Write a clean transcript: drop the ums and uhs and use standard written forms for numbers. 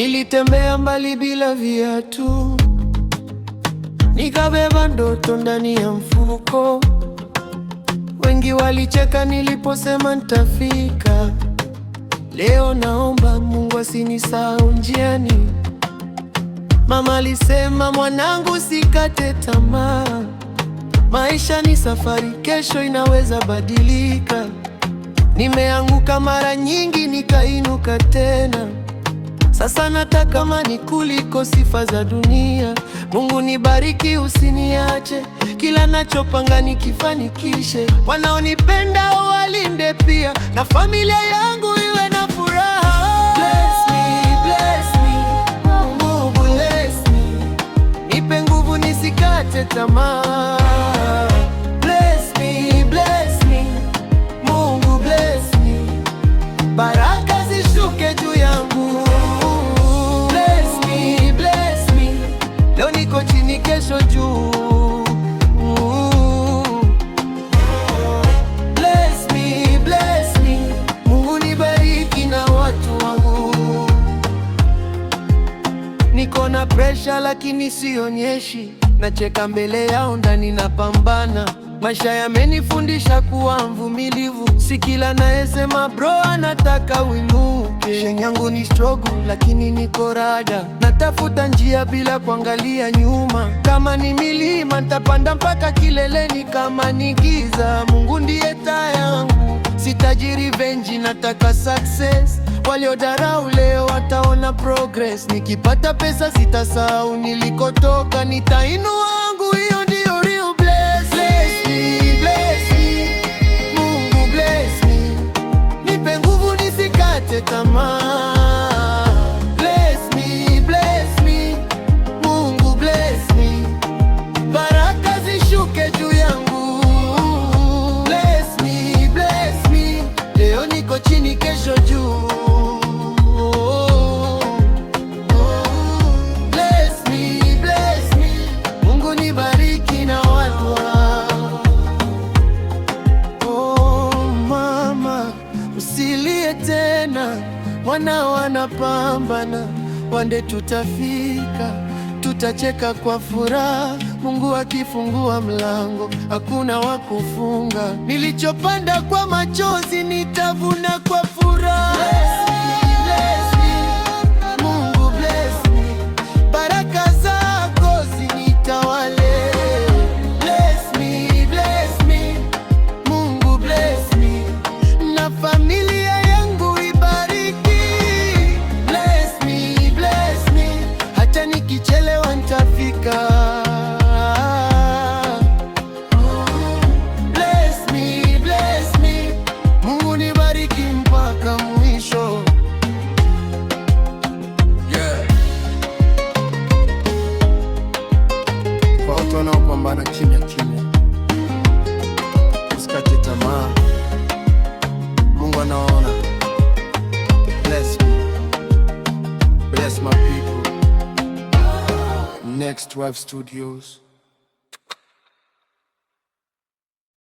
Nilitembea mbali bila viatu, nikabeba ndoto ndani ya mfuko. Wengi walicheka niliposema nitafika. Leo naomba Mungu asinisahau njiani. Mama alisema, mwanangu, sikate tamaa. Maisha ni safari, kesho inaweza badilika. Nimeanguka mara nyingi, nikainuka tena. Sasa nataka amani kuliko sifa za dunia. Mungu nibariki, usiniache, kila nachopanga nikifanikishe. Wanaonipenda walinde pia, na familia yangu iwe na furaha. Bless me, bless me, Mungu bless me. Nipe nguvu nisikate tamaa. Bless me, bless me, Mungu bless me. Baraka zishuke juu yangu. Leo niko chini, kesho juu. Bless me, bless me, Mungu nibariki na watu wangu. Niko na pressure lakini sionyeshi, nacheka mbele yao, ndani napambana. Maisha yamenifundisha kuwa mvumilivu, si kila anayesema bro anataka uinuke. Sheng yangu ni struggle lakini niko rada, natafuta njia bila kuangalia nyuma. Kama ni milima nitapanda mpaka kileleni, kama ni giza Mungu ndiye taa yangu. Sitaji revenge, nataka success. Waliodharau leo wataona progress. Nikipata pesa sitasahau nilikotoka, nitainua wangu, hiyo ndio real bless. Bless me, bless me, Mungu bless me. Nipe nguvu nisikate tamaa. Bless me, bless me, Mungu bless me. Baraka zishuke juu yangu. Bless me, bless me, leo niko chini, kesho juu. Usilie tena, wana wanapambana. Wande tutafika, tutacheka kwa furaha. Mungu akifungua mlango, hakuna wa kufunga. Nilichopanda kwa machozi, nitavuna kwa furaha. Bless me, bless me, Mungu bless me. Baraka zako zinitawale. Bless me, bless me, Mungu bless me. Na familia yangu ibariki. Bless me, bless me, hata nikichelewa nitafika. Bless me, bless me, Mungu nibariki mpaka mwisho. Yeah. Kwa watu wanaopambana kimya kimya, usikate tamaa. Mungu anaona. Bless me, bless my people. Next 12 Studios.